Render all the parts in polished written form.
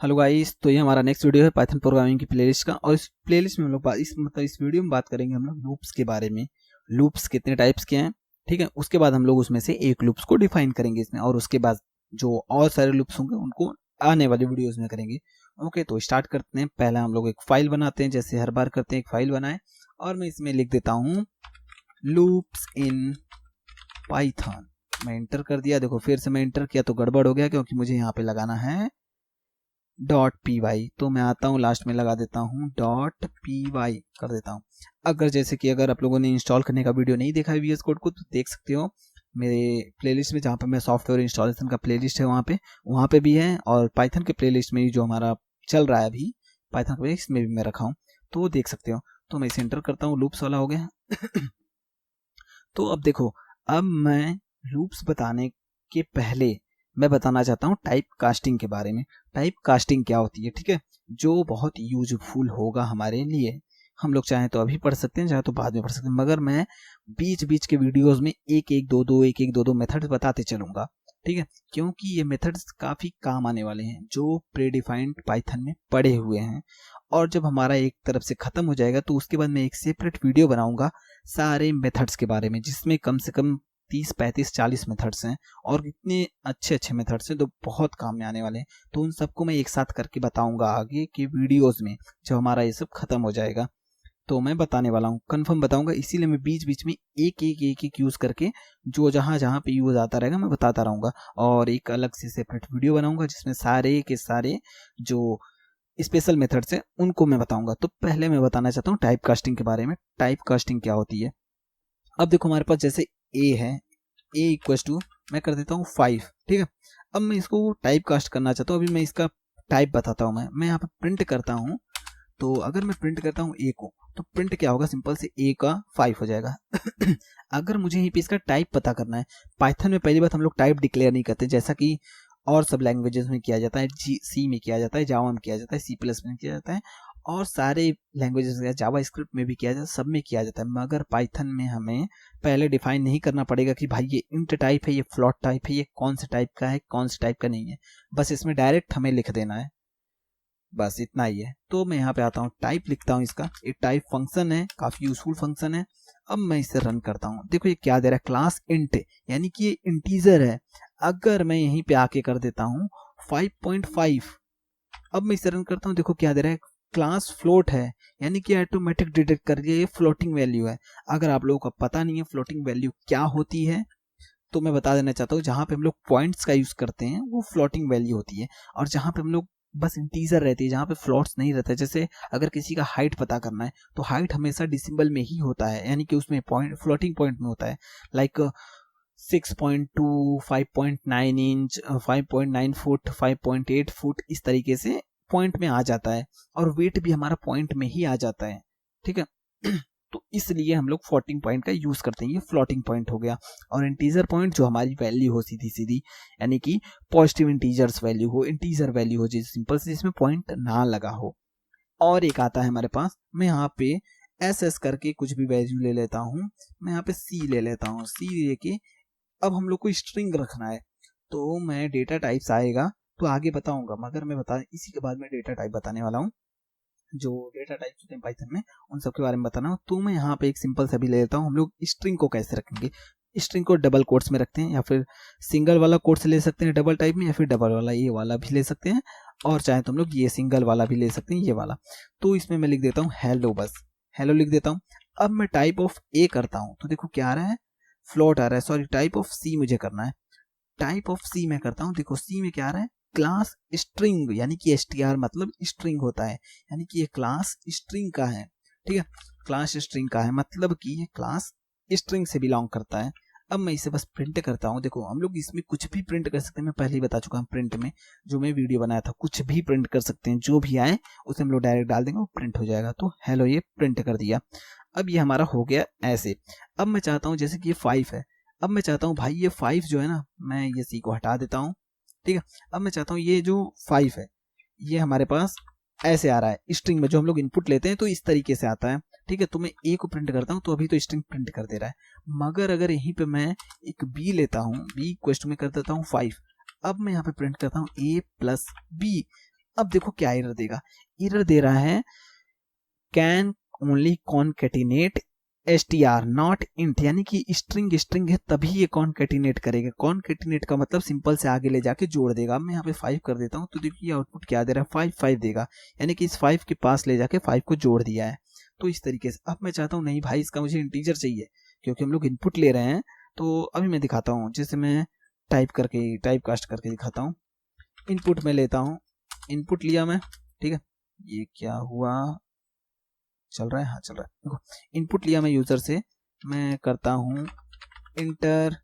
Hello guys, तो ये हमारा नेक्स्ट वीडियो है पाइथन प्रोग्रामिंग की प्लेलिस्ट का। और इस प्लेलिस्ट में हम लोग इस वीडियो में बात करेंगे हम लोग लूप्स के बारे में। लूप्स कितने टाइप्स के हैं, ठीक है। उसके बाद हम लोग उसमें से एक लूप्स को डिफाइन करेंगे इसमें, और उसके बाद जो और सारे लूप्स होंगे उनको आने वाली वीडियोस में करेंगे। ओके, तो स्टार्ट करते हैं। पहले हम लोग एक फाइल बनाते हैं, जैसे हर बार करते हैं एक फाइल बनाए, और मैं इसमें लिख देता हूँ लूप्स इन पाइथन। मैं इंटर कर दिया। देखो फिर से मैं इंटर किया तो गड़बड़ हो गया, क्योंकि मुझे यहाँ पे लगाना है .py। तो मैं आता हूँ लास्ट में लगा देता हूँ .py कर देता हूँ। अगर आप लोगों ने इंस्टॉल करने का वीडियो नहीं देखा है VS कोड को, तो देख सकते हो मेरे प्लेलिस्ट में, जहाँ पे मैं सॉफ्टवेयर इंस्टॉलेशन का प्लेलिस्ट है वहाँ पे भी है, और पाइथन के प्लेलिस्ट में जो हमारा चल रहा है अभी पाइथन के इसमें भी मैं रखा हूँ, तो वो देख सकते हो। तो मैं इसे एंटर करता हूँ, लूप्स वाला हो गया। तो अब देखो, अब मैं लूप्स बताने के पहले मैं बताना चाहता हूँ टाइप कास्टिंग के बारे में। टाइप कास्टिंग क्या होती है, ठीक है, जो बहुत यूजफुल होगा हमारे लिए। हम लोग चाहे तो अभी पढ़ सकते हैं, चाहे तो बाद में पढ़ सकते हैं, मगर मैं बीच बीच के वीडियोस में एक एक दो दो मेथड्स बताते चलूंगा, ठीक है, क्योंकि ये मेथड्स काफी काम आने वाले हैं जो प्रीडिफाइंड पाइथन में पड़े हुए हैं। और जब हमारा एक तरफ से खत्म हो जाएगा तो उसके बाद मैं एक सेपरेट वीडियो बनाऊंगा सारे मेथड्स के बारे में, जिसमें कम से कम 30, 35, 40 मेथड्स हैं, और इतने अच्छे अच्छे मेथड्स हैं तो बहुत काम में आने वाले हैं। तो उन सबको मैं एक साथ करके बताऊंगा आगे के वीडियोस में, जब हमारा ये सब खत्म हो जाएगा। तो मैं बताने वाला हूँ, कंफर्म बताऊंगा, इसीलिए मैं बीच बीच में एक यूज करके जो जहाँ जहाँ पे यूज आता रहेगा मैं बताता रहूंगा, और एक अलग से सेपरेट वीडियो बनाऊंगा जिसमें सारे के सारे जो स्पेशल मेथड्स हैं उनको मैं बताऊंगा। तो पहले मैं बताना चाहता हूँ टाइप कास्टिंग के बारे में। टाइप कास्टिंग क्या होती है, अब देखो हमारे पास जैसे ए है, ए इक्वल्स टू मैं कर देता हूँ 5, ठीक है। अब मैं इसको टाइप कास्ट करना चाहता हूँ, अभी मैं इसका टाइप बताता हूँ। मैं यहाँ पे प्रिंट करता हूँ, तो अगर मैं प्रिंट करता हूँ ए को, तो प्रिंट क्या होगा, सिंपल से ए का 5 हो जाएगा। अगर मुझे यहीं पे इसका टाइप पता करना है, पाइथन में पहली बात हम लोग टाइप डिक्लेयर नहीं करते, जैसा कि और सब लैंग्वेजेस में किया जाता है, सी में किया जाता है, जावा में किया जाता है, C++ में किया जाता है, और सारे लैंग्वेजेस जावा स्क्रिप्ट में भी किया जाता है, सब में किया जाता है। मगर पाइथन में हमें पहले डिफाइन नहीं करना पड़ेगा कि भाई ये इंट टाइप है, ये फ्लोट टाइप है, ये कौन से टाइप का है, कौन से टाइप का नहीं है। बस इसमें डायरेक्ट हमें लिख देना है, बस इतना ही है। तो मैं यहाँ पे आता हूँ, टाइप लिखता हूँ इसका। एक टाइप फंक्शन है, काफी यूजफुल फंक्शन है। अब मैं इसे रन करता हूँ, देखो ये क्या दे रहा है, क्लास इंट, यानी कि ये इंटीजर है। अगर मैं यहीं पे आके कर देता हूँ 5.5, अब मैं इसे रन करता हूँ, देखो क्या दे रहा है, क्लास फ्लोट है, यानी कि ऑटोमेटिक डिटेक्ट कर दिया ये फ्लोटिंग वैल्यू है। अगर आप लोगों को पता नहीं है फ्लोटिंग वैल्यू क्या होती है, तो मैं बता देना चाहता हूँ, जहाँ पे हम लोग पॉइंट्स का यूज करते हैं वो फ्लोटिंग वैल्यू होती है, और जहाँ पे हम लोग बस इंटीजर रहती है, जहाँ पे फ्लोट्स नहीं रहता है, जैसे अगर किसी का हाइट पता करना है तो हाइट हमेशा डिसिमल में ही होता है, यानी कि उसमें पॉइंट फ्लोटिंग पॉइंट में होता है। लाइक 6.2, 5.9 इंच, 5.9 फुट, 5.8 फुट, इस तरीके से पॉइंट में आ जाता है, और वेट भी हमारा पॉइंट में ही आ जाता है, ठीक है। तो इसलिए हम लोग फ्लोटिंग पॉइंट का यूज करते हैं, ये फ्लोटिंग पॉइंट हो गया। और इंटीजर पॉइंट जो हमारी वैल्यू हो सीधी सीधी, यानी कि पॉजिटिव इंटीजर्स वैल्यू हो, इंटीजर वैल्यू हो, जिस सिंपल से जिसमें पॉइंट ना लगा हो। और एक आता है हमारे पास, मैं यहाँ पे एस करके कुछ भी वैल्यू ले लेता हूँ, मैं यहाँ पे सी ले लेता हूँ, सी लेके अब हम लोग को स्ट्रिंग रखना है। तो मैं डेटा टाइप्स आएगा तो आगे बताऊंगा, मगर मैं बता इसी के बाद मैं डेटा टाइप बताने वाला हूँ। जो डेटा टाइप्स होते हैं पाइथन में उन सब के बारे में बताना हो, तो मैं यहाँ पे एक सिंपल सा भी ले लेता हूँ। हम लोग स्ट्रिंग को कैसे रखेंगे, स्ट्रिंग को डबल कोट्स में रखते हैं, या फिर सिंगल वाला कोट्स ले सकते हैं डबल टाइप में, या फिर डबल वाला ये वाला भी ले सकते हैं, और चाहे तो हम लोग ये सिंगल वाला भी ले सकते हैं, ये वाला। तो इसमें मैं लिख देता हूँ हेलो, बस हेलो लिख देता हूँ। अब मैं टाइप ऑफ ए करता हूँ, तो देखो क्या आ रहा है, फ्लोट आ रहा है, सॉरी टाइप ऑफ सी मुझे करना है। टाइप ऑफ सी में करता हूँ, देखो सी में क्या आ रहा है, क्लास स्ट्रिंग, यानी कि str मतलब स्ट्रिंग होता है, यानी कि ये क्लास स्ट्रिंग का है, ठीक है, क्लास स्ट्रिंग का है, मतलब कि ये क्लास स्ट्रिंग से बिलोंग करता है। अब मैं इसे बस प्रिंट करता हूँ, देखो हम लोग इसमें कुछ भी प्रिंट कर सकते हैं, मैं पहले ही बता चुका हूँ, प्रिंट में जो मैं वीडियो बनाया था कुछ भी प्रिंट कर सकते हैं, जो भी आए उसे हम लोग डायरेक्ट डाल देंगे, वो प्रिंट हो जाएगा। तो हेलो ये प्रिंट कर दिया। अब ये हमारा हो गया ऐसे। अब मैं चाहता हूँ जैसे कि ये 5 है, अब मैं चाहता हूँ भाई ये 5 जो है ना, मैं ये सी को हटा देता हूँ, ठीक है। अब मैं चाहता हूँ ये जो 5 है ये हमारे पास ऐसे आ रहा है, स्ट्रिंग में जो हम लोग इनपुट लेते हैं तो इस तरीके से आता है, ठीक है। तो मैं ए को प्रिंट करता हूँ, तो अभी तो स्ट्रिंग प्रिंट कर दे रहा है। मगर अगर यहीं पे मैं एक बी लेता हूँ, बी क्वेश्चन में कर देता हूँ 5, अब मैं यहाँ पे प्रिंट करता हूँ ए प्लस बी, अब देखो क्या एरर देगा, एरर दे रहा है can only concatenate str not int, यानी कि स्ट्रिंग स्ट्रिंग है तभी ये कॉन्केटिनेट करेगा। कॉन्केटिनेट का मतलब सिंपल से आगे ले जाके जोड़ देगा। अब मैं यहाँ पे 5 कर देता हूँ तो देखिए आउटपुट क्या दे रहा है, 5 5 देगा, यानी कि इस 5 के पास ले जाके 5 को जोड़ दिया है। तो इस तरीके से अब मैं चाहता हूँ नहीं भाई इसका मुझे इंटीजर चाहिए, क्योंकि हम लोग इनपुट ले रहे हैं। तो अभी मैं दिखाता हूँ, जैसे मैं टाइप कास्ट करके दिखाता हूँ। इनपुट में लेता हूँ, इनपुट लिया मैं, ठीक है, ये क्या हुआ, चल रहा है, हाँ चल रहा है। देखो इनपुट लिया मैं यूजर से, मैं करता हूँ इंटर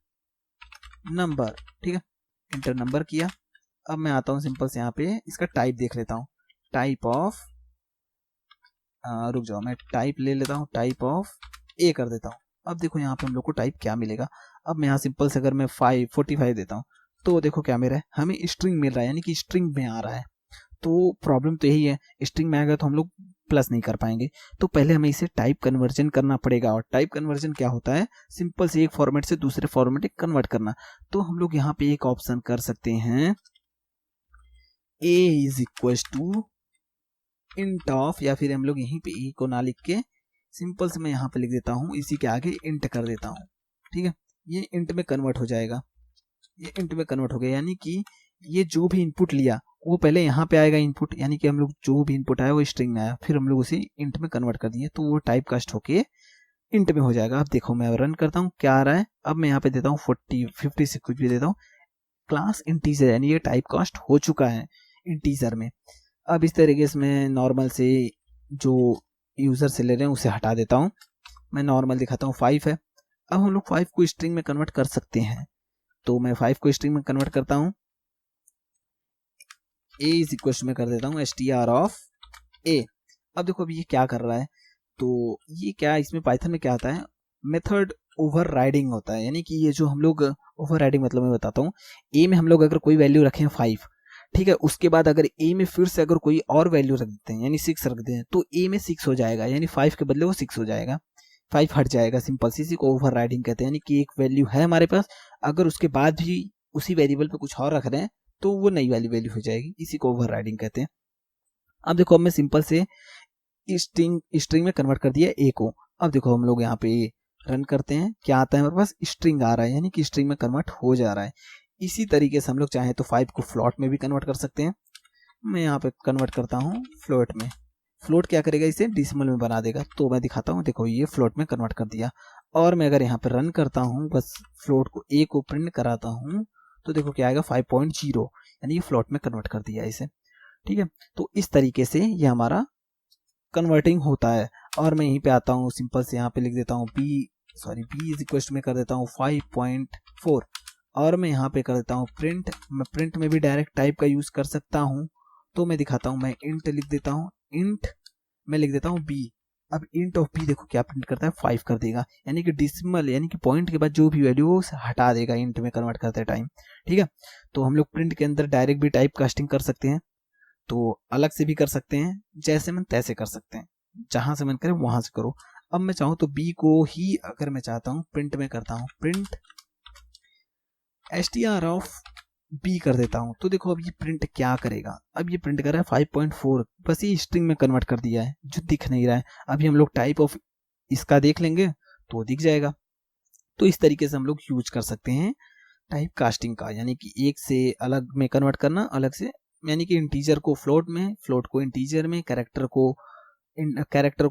नंबर, ठीक है, इंटर नंबर किया। अब मैं आता हूँ सिंपल से यहाँ पे इसका टाइप देख लेता हूँ, टाइप ऑफ रुक जाओ, मैं टाइप ले लेता हूँ, टाइप ऑफ ए कर देता हूँ। अब देखो यहाँ पे हम लोग को टाइप क्या मिलेगा। अब मैं यहाँ सिंपल से अगर मैं 45 देता हूँ तो देखो क्या मेरा है, हमें स्ट्रिंग मिल रहा है, यानी कि स्ट्रिंग में आ रहा है। तो प्रॉब्लम तो यही है, स्ट्रिंग में आएगा तो हम लोग प्लस नहीं कर पाएंगे। तो पहले हमें इसे टाइप कन्वर्जन करना पड़ेगा, और टाइप कन्वर्जन क्या होता है, सिंपल से एक फॉर्मेट से दूसरे फॉर्मेट में कन्वर्ट करना। तो हम लोग यहाँ पे एक ऑप्शन कर सकते हैं, a is equal to int of, या फिर हम लोग यहीं पे ए को ना लिख के सिंपल से मैं यहाँ पे लिख देता हूँ, इसी के आगे इंट कर देता हूँ, ठीक है, ये इंट में कन्वर्ट हो जाएगा, ये इंट में कन्वर्ट हो गया। यानी कि ये जो भी इनपुट लिया वो पहले यहाँ पे आएगा इनपुट, यानी कि हम लोग जो भी इनपुट आया वो स्ट्रिंग में आया, फिर हम लोग उसे इंट में कन्वर्ट कर दिए, तो वो टाइप कास्ट होके इंट में हो जाएगा। अब देखो मैं रन करता हूँ क्या आ रहा है। अब मैं यहाँ पे देता हूँ 40 56 कुछ भी देता हूँ, क्लास इंटीजर, यानी ये टाइप कास्ट हो चुका है इंटीजर में। अब इस तरीके से मैं नॉर्मल से जो यूजर से ले रहे हैं उसे हटा देता हूँ, मैं नॉर्मल दिखाता हूँ 5 है। अब हम लोग 5 को स्ट्रिंग में कन्वर्ट कर सकते हैं, तो मैं 5 को स्ट्रिंग में कन्वर्ट करता हूँ, a इज इक्वल में कर देता हूँ str ऑफ a। अब देखो अभी ये क्या कर रहा है, तो ये क्या इसमें पाइथन में क्या आता है, मेथड ओवरराइडिंग होता है। यानी कि ये जो हम लोग ओवरराइडिंग मतलब मैं बताता हूँ, a में हम लोग अगर कोई वैल्यू रखें 5, ठीक है, उसके बाद अगर a में फिर से अगर कोई और वैल्यू रख देते हैं यानी 6 रख देते हैं, तो a में 6 हो जाएगा, यानी 5 के बदले वो 6 हो जाएगा, 5 हट जाएगा। सिंपल सी, इसी को ओवरराइडिंग कहते हैं। यानी कि एक वैल्यू है हमारे पास, अगर उसके बाद भी उसी वेरिएबल पे कुछ और रख रहे हैं तो वो नई वाली वैल्यू हो जाएगी, इसी को ओवरराइडिंग कहते हैं। अब देखो अब मैं सिंपल से स्ट्रिंग में कन्वर्ट कर दिया a को। अब देखो हम लोग यहाँ पे रन करते हैं, क्या आता है हमारे पास, स्ट्रिंग आ रहा है, यानी कि स्ट्रिंग में कन्वर्ट हो जा रहा है। इसी तरीके से हम लोग चाहे तो 5 को फ्लोट में भी कन्वर्ट कर सकते हैं। मैं यहाँ पे कन्वर्ट करता हूँ फ्लोट में, फ्लोट क्या करेगा, इसे डिसिमल में बना देगा। तो मैं दिखाता हूँ, देखो ये फ्लोट में कन्वर्ट कर दिया। और मैं अगर यहाँ पे रन करता हूँ, बस फ्लोट को a को प्रिंट कराता हूँ, तो देखो क्या आएगा 5.0, यानी ये फ्लोट में कन्वर्ट कर दिया इसे, ठीक है। तो इस तरीके से ये हमारा कन्वर्टिंग होता है। और मैं यहीं पे आता हूँ, सिंपल से यहाँ पे लिख देता हूँ b इज इक्वल में कर देता हूँ 5.4, और मैं यहाँ पे कर देता हूँ प्रिंट। मैं प्रिंट में भी डायरेक्ट टाइप का यूज कर सकता हूँ, तो मैं दिखाता हूँ, मैं इंट लिख देता हूँ, इंट में लिख देता हूँ b। अब इंट ऑफ b देखो क्या प्रिंट करता है, 5 कर देगा, यानी कि डिसिमल यानी कि पॉइंट के बाद जो भी वैल्यू वो हटा देगा इंट में कन्वर्ट करते टाइम, ठीक है। तो हम लोग प्रिंट के अंदर डायरेक्ट भी टाइप कास्टिंग कर सकते हैं, तो अलग से भी कर सकते हैं, जैसे मन तैसे कर सकते हैं, जहां से मन करे वहां से करो। अब मैं चाहूँ तो b को ही अगर मैं चाहता हूँ प्रिंट में करता हूँ, प्रिंट str ऑफ b कर देता हूँ, तो देखो अब ये प्रिंट क्या करेगा, अब ये प्रिंट कर रहा है 5.4, बस ये स्ट्रिंग में कन्वर्ट कर दिया है जो दिख नहीं रहा है। अभी हम लोग टाइप ऑफ इसका देख लेंगे तो दिख जाएगा। तो इस तरीके से हम लोग यूज कर सकते हैं टाइप कास्टिंग का, यानी कि एक से अलग में कन्वर्ट करना, अलग से यानी कि इंटीजर को फ्लोट में, फ्लोट को इंटीजर में, कैरेक्टर को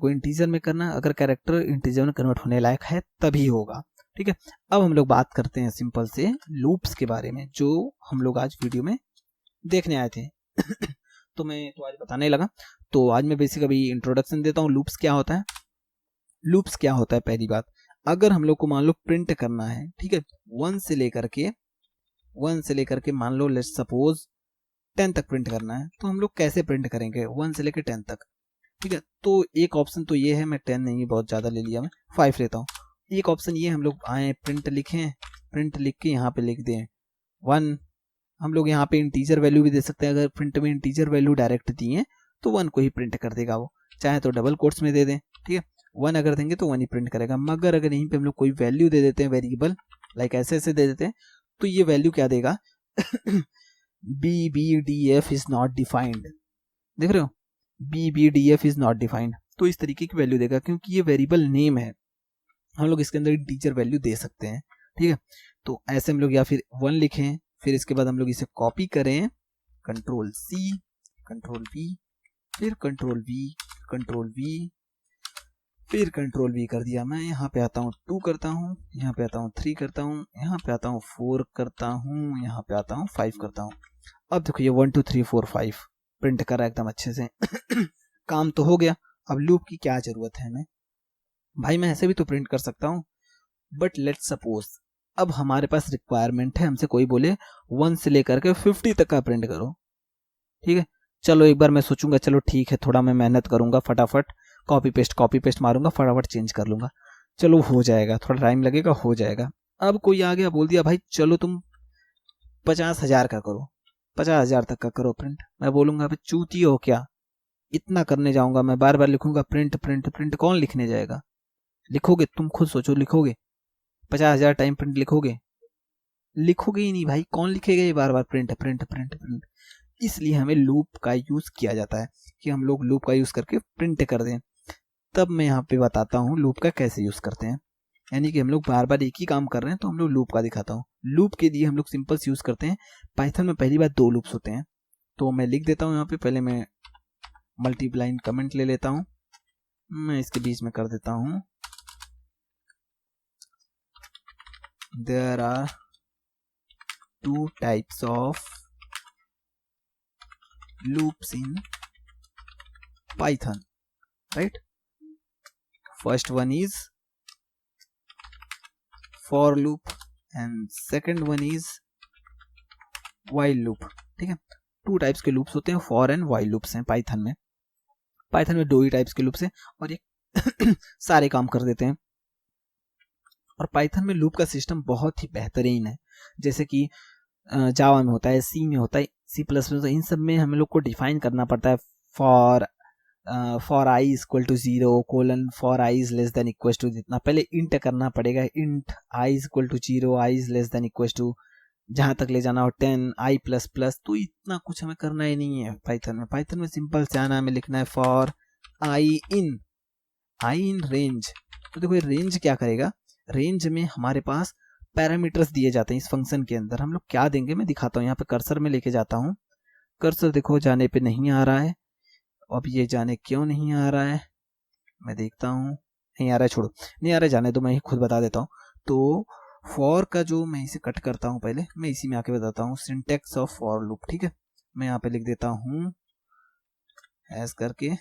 इंटीजर में करना। अगर कैरेक्टर इंटीजर में कन्वर्ट होने लायक है तभी होगा, ठीक है। अब हम लोग बात करते हैं सिंपल से लूप्स के बारे में, जो हम लोग आज वीडियो में देखने आए थे तो मैं तो आज बताने लगा। तो आज मैं बेसिक अभी इंट्रोडक्शन देता हूँ, लूप्स क्या होता है। लूप्स क्या होता है, पहली बात, अगर हम लोग को मान लो प्रिंट करना है, ठीक है, 1 से लेकर के मान लो लेट्स सपोज 10 तक प्रिंट करना है, तो हम लोग कैसे प्रिंट करेंगे 1 से लेकर 10 तक, ठीक है। तो एक ऑप्शन तो ये है, मैं 10 नहीं बहुत ज़्यादा ले लिया, मैं 5 लेता हूँ। एक ऑप्शन ये हम लोग आए प्रिंट लिखें, प्रिंट लिख के यहाँ पे लिख दें 1। हम लोग यहाँ पे इंटीजर वैल्यू भी दे सकते हैं, अगर प्रिंट में इंटीजर वैल्यू डायरेक्ट दिए तो 1 को ही प्रिंट कर देगा वो, चाहे तो डबल कोट्स में दे दें, ठीक है। 1 अगर देंगे तो 1 ही प्रिंट करेगा, मगर अगर यहीं पे हम लोग कोई वैल्यू दे देते हैं वेरिएबल, लाइक ऐसे दे देते हैं, तो ये वैल्यू क्या देगा BBDF इज नॉट डिफाइंड, देख रहे हो, BBDF इज नॉट डिफाइंड, तो इस तरीके की वैल्यू देगा क्योंकि ये वेरिएबल नेम है, हम लोग इसके अंदर इंटीजर वैल्यू दे सकते हैं, ठीक है। तो ऐसे हम लोग या फिर 1 लिखें, फिर इसके बाद हम लोग इसे कॉपी करें, कंट्रोल C, कंट्रोल V, फिर कंट्रोल V, कंट्रोल V, फिर कंट्रोल V कर दिया। मैं यहाँ पे आता हूँ 2 करता हूँ, यहाँ पे आता हूँ 3 करता हूँ, यहाँ पे आता हूँ 4 करता हूँ, यहाँ पे आता हूँ 5 करता हूँ। अब देखो ये 1 2 3 4 5 प्रिंट कर रहा है एकदम अच्छे से काम तो हो गया। अब लूप की क्या जरूरत है हमें, भाई मैं ऐसे भी तो प्रिंट कर सकता हूँ, बट लेट्स सपोज अब हमारे पास रिक्वायरमेंट है, हमसे कोई बोले 1 से लेकर के 50 तक का प्रिंट करो, ठीक है। चलो एक बार मैं सोचूंगा, चलो ठीक है, थोड़ा मैं मेहनत करूंगा, फटाफट कॉपी पेस्ट मारूंगा, फटाफट चेंज कर लूंगा, चलो हो जाएगा, थोड़ा टाइम लगेगा, हो जाएगा। अब कोई आ गया बोल दिया भाई चलो तुम 50,000 का करो, 50,000 तक का करो प्रिंट। मैं बोलूंगा भाई चूती हो क्या, इतना करने जाऊंगा मैं, बार बार लिखूंगा प्रिंट प्रिंट प्रिंट, कौन लिखने जाएगा? लिखोगे तुम खुद सोचो, लिखोगे 50,000 टाइम प्रिंट लिखोगे? लिखोगे ही नहीं भाई, कौन लिखेगा ये बार बार प्रिंट प्रिंट प्रिंट प्रिंट। इसलिए हमें लूप का यूज किया जाता है कि हम लोग लूप का यूज करके प्रिंट कर दें। तब मैं यहाँ पे बताता हूँ लूप का कैसे यूज करते हैं, यानी कि हम लोग बार बार एक ही काम कर रहे हैं तो हम लोग लूप का दिखाता हूँ। लूप के लिए हम लोग सिंपल यूज करते हैं, पाइथन में पहली बार 2 लूप्स होते हैं, तो मैं लिख देता हूँ यहाँ पे, पहले मैं मल्टीप्लाइन कमेंट ले लेता हूँ, मैं इसके बीच में कर देता हूँ there are 2 types of loops in Python, right? First one is for loop and second one is while loop, ठीक है। 2 टाइप्स के लूप्स होते हैं, for and while loops हैं पाइथन में। पाइथन में 2 ही टाइप्स के लूप्स हैं और ये सारे काम कर देते हैं। और पाइथन में लूप का सिस्टम बहुत ही बेहतरीन है, जैसे कि जावा में होता है, सी में होता है, C++ में होता है, इन सब में हम लोग को डिफाइन करना पड़ता है for i equal to 0 colon for i is less than equal to, जितना पहले इंट करना पड़ेगा, int i equal to 0, i is less than equal to, जहां तक ले जाना हो 10 आई प्लस प्लस, तो इतना कुछ हमें करना ही नहीं है पाइथन में। पाइथन में सिंपल से आना, हमें लिखना है फॉर आई इन रेंज। तो देखो ये रेंज क्या करेगा, रेंज में हमारे पास पैरामीटर्स दिए जाते हैं। इस फंक्शन के अंदर हम लोग क्या देंगे मैं दिखाता हूँ, यहाँ पे कर्सर में लेके जाता हूँ, कर्सर देखो जाने पे नहीं आ रहा है, अब ये जाने क्यों नहीं आ रहा है, मैं देखता हूँ, नहीं आ रहा है, छोड़ो नहीं आ रहा है, जाने दो, मैं ही खुद बता देता हूँ। तो फॉर का जो मैं इसे कट करता हूँ, पहले मैं इसी में आके बताता हूँ सिंटेक्स ऑफ फॉर लूप, ठीक है। मैं यहाँ पे लिख देता हूँ ऐस करके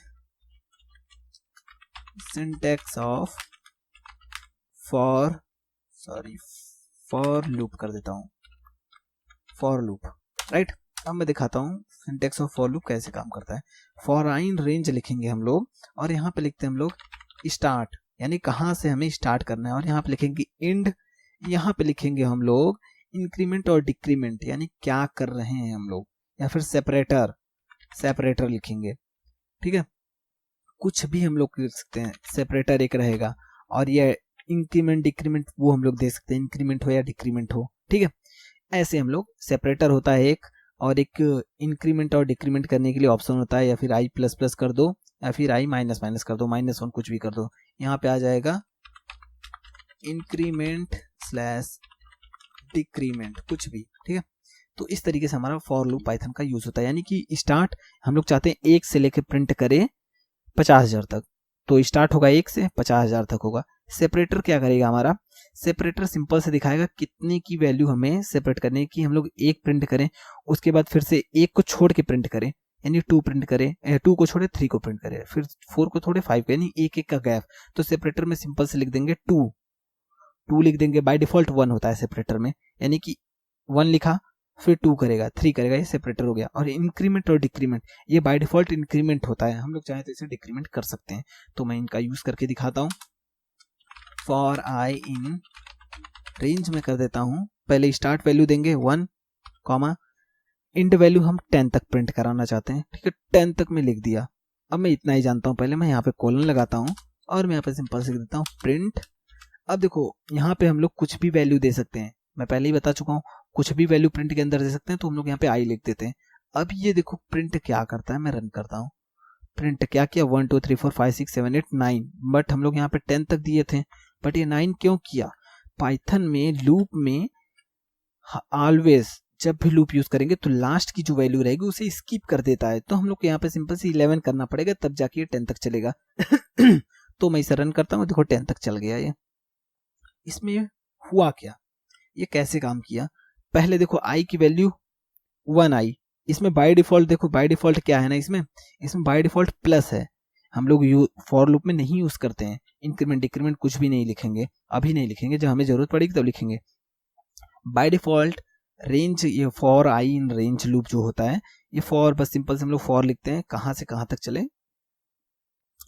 सिंटेक्स ऑफ फॉर लूप कर देता हूँ, फॉर लूप, राइट। अब मैं दिखाता हूँ सिंटेक्स ऑफ फॉर लूप कैसे काम करता है। फॉर आई इन रेंज लिखेंगे हम लोग, और यहाँ पे लिखते हैं हम लोग स्टार्ट, यानी कहाँ से हमें स्टार्ट करना है, और यहाँ पे लिखेंगे इंड, यहाँ पे लिखेंगे हम लोग इंक्रीमेंट और डिक्रीमेंट, यानी क्या कर रहे हैं हम लोग, या फिर सेपरेटर लिखेंगे, ठीक है। कुछ भी हम लोग कर सकते हैं, सेपरेटर एक रहेगा, और ये इंक्रीमेंट डिक्रीमेंट वो हम लोग दे सकते हैं, इंक्रीमेंट हो या डिक्रीमेंट हो, ठीक है। ऐसे हम लोग सेपरेटर होता है एक, और एक इंक्रीमेंट और डिक्रीमेंट करने के लिए ऑप्शन होता है, या फिर आई प्लस प्लस कर दो, या फिर आई माइनस माइनस कर दो, -1 कुछ भी कर दो, यहाँ पे आ जाएगा इंक्रीमेंट स्लैश डिक्रीमेंट, कुछ भी, ठीक है। तो इस तरीके से हमारा फॉर लूप पाइथन का यूज होता है, यानी कि स्टार्ट हम लोग चाहते हैं 1 से लेकर प्रिंट करें 50,000 तक, तो स्टार्ट होगा 1 से 50,000 तक होगा। सेपरेटर क्या करेगा हमारा, सेपरेटर सिंपल से दिखाएगा कितने की वैल्यू हमें सेपरेट करने की, हम लोग 1 प्रिंट करें, उसके बाद फिर से 1 को छोड़ के प्रिंट करें, यानी 2 प्रिंट करें, 2 को छोड़े 3 को प्रिंट करें, फिर 4 को छोड़े 5 को, यानी 1 1 का गैप। तो सेपरेटर में सिंपल से लिख देंगे 2 लिख देंगे, बाय डिफॉल्ट 1 होता है सेपरेटर में, यानी कि 1 लिखा फिर 2 करेगा 3 करेगा, ये सेपरेटर हो गया। और इंक्रीमेंट और डिक्रीमेंट, ये बाय डिफॉल्ट इंक्रीमेंट होता है, हम लोग चाहे तो इसे डिक्रीमेंट कर सकते हैं। तो मैं इनका यूज करके दिखाता हूँ। फॉर आई इन रेंज में कर देता हूँ, पहले स्टार्ट वैल्यू देंगे 1 कॉमा, इंड वैल्यू हम 10 तक प्रिंट कराना चाहते हैं, ठीक है, 10 तक में लिख दिया। अब मैं इतना ही जानता हूँ, पहले मैं यहाँ पे कोलन लगाता हूँ, और मैं यहाँ पे सिंपल से लिख देता हूँ प्रिंट। अब देखो यहाँ पे हम लोग कुछ भी वैल्यू दे सकते हैं, मैं पहले ही बता चुका हूँ, कुछ भी वैल्यू प्रिंट के अंदर दे सकते हैं, तो हम लोग यहाँ पे आई लिख देते हैं। अब ये देखो प्रिंट क्या करता है, मैं रन करता हूँ। प्रिंट क्या किया, 1 2 3 4 5 6 7 8 9, बट हम लोग यहाँ पे 10 तक दिए थे, बट ये 9 क्यों किया? पाइथन में लूप में ऑलवेज जब भी लूप यूज करेंगे तो लास्ट की जो वैल्यू रहेगी उसे स्किप कर देता है, तो हम लोग को यहाँ पे सिंपल से 11 करना पड़ेगा, तब जाके ये 10 तक चलेगा। तो मैं इसे रन करता हूँ, देखो 10 तक चल गया ये। इसमें हुआ क्या, ये कैसे काम किया? पहले देखो आई की वैल्यू 1 आई, इसमें बाय डिफॉल्ट देखो, बाय डिफॉल्ट क्या है ना, इसमें बाय डिफॉल्ट प्लस है। हम लोग फॉर लूप में नहीं यूज करते हैं इंक्रीमेंट डिक्रीमेंट, कुछ भी नहीं लिखेंगे, अभी नहीं लिखेंगे, जब हमें जरूरत पड़ेगी तब लिखेंगे। बाय डिफॉल्ट रेंज, ये for I in range loop जो होता है, ये फॉर बस सिंपल से हम लोग फॉर लिखते हैं, कहाँ से कहाँ तक चले।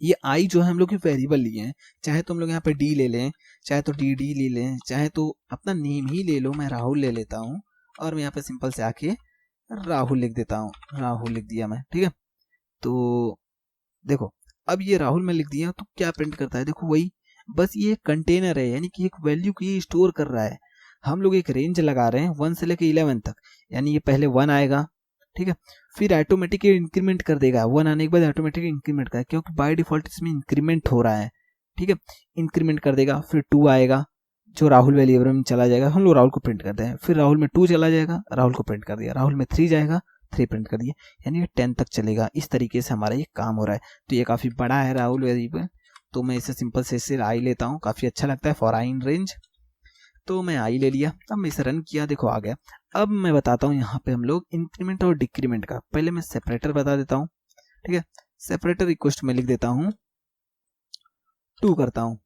ये आई जो है हम लोग वेरिएबल लिए हैं, चाहे तो हम लोग यहाँ पे डी ले लें, चाहे तो डी डी ले लें, चाहे तो अपना नेम ही ले लो, मैं राहुल ले लेता हूँ, और मैं यहाँ पे सिंपल से आके राहुल लिख देता हूँ, राहुल लिख दिया मैं, ठीक है। तो देखो अब ये राहुल में लिख दिया, तो क्या प्रिंट करता है, देखो वही, बस ये कंटेनर है, यानी कि एक वैल्यू को ये स्टोर कर रहा है। हम लोग एक रेंज लगा रहे हैं 1 से लेकर 11 तक, यानी ये पहले 1 आएगा, ठीक है, फिर ऑटोमेटिक इंक्रीमेंट कर देगा, 1 आने के बाद ऑटोमेटिक इंक्रीमेंट कर, क्योंकि बाय डिफॉल्ट इसमें इंक्रीमेंट हो रहा है, ठीक है, इंक्रीमेंट कर देगा। फिर 2 आएगा जो राहुल वेरिएबल में चला जाएगा, हम लोग राहुल को प्रिंट करते हैं, फिर राहुल में 2 चला जाएगा, राहुल को प्रिंट कर दिया, राहुल में 3 जाएगा, 3 प्रिंट कर दिया, यानी ये 10 तक चलेगा। इस तरीके से हमारा ये काम हो रहा है। तो ये काफी बड़ा है राहुल वेरिएबल, तो मैं इसे सिंपल से इससे आई लेता हूँ, काफी अच्छा लगता है फॉर आई इन रेंज, तो मैं आई ले लिया। अब मैं इसे रन किया, देखो आ गया। अब मैं बताता हूँ यहाँ पे हम लोग इंक्रीमेंट और डिक्रीमेंट का, पहले मैं सेपरेटर बता देता हूँ, ठीक है। सेपरेटर रिक्वेस्ट में लिख देता हूँ 2 करता हूँ।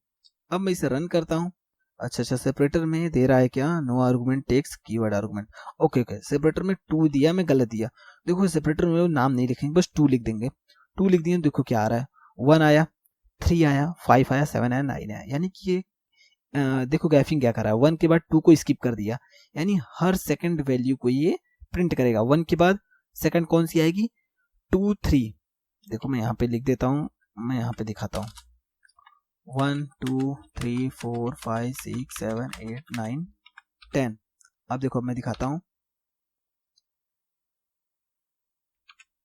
अब मैं इसे रन करता हूँ। अच्छा, सेपरेटर में दे रहा है क्या, no argument takes keyword argument, okay, separator में 2 दिया, मैं गलत दिया। देखो सेपरेटर में नाम नहीं लिखेंगे, बस 2 लिख देंगे। 2 लिख दिए, देखो क्या आ रहा है, 1 आया, 3 आया, 5 आया, 7 आया, 9 आया, यानी कि ये देखो गैफिंग क्या कर रहा है, 1 के बाद 2 को स्किप कर दिया, यानी हर सेकंड वैल्यू को ये प्रिंट करेगा। 1 के बाद सेकंड कौन सी आएगी, 2 3, देखो मैं यहाँ पे लिख देता हूँ, मैं यहाँ पे दिखाता हूँ, 1 2 3 4 5 6 7 8 9 10। अब देखो मैं दिखाता हूँ,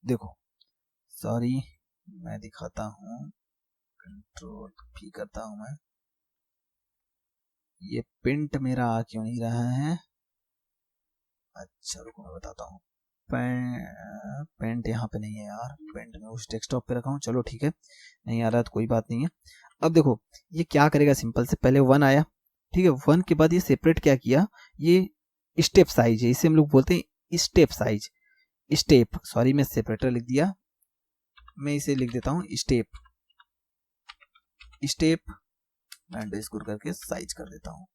देखो सॉरी मैं दिखाता हूँ, कंट्रोल भी करता हूँ मैं, ये प्रिंट मेरा आ क्यों नहीं रहा है। अच्छा रुको मैं बताता हूँ, पेंट यहाँ पे नहीं है यार, पेंट में उस डेस्कटॉप पे रखा हूँ, चलो ठीक है, नहीं आ रहा तो कोई बात नहीं है। अब देखो ये क्या करेगा, सिंपल से पहले 1 आया, ठीक है, 1 के बाद ये सेपरेट क्या किया, ये स्टेप साइज है, इसे हम लोग बोलते हैं स्टेप साइज, स्टेप, सॉरी मैं सेपरेटर लिख दिया, मैं इसे लिख देता हूँ स्टेप, स्टेप मैं अंडरस्कोर करके साइज कर देता हूँ,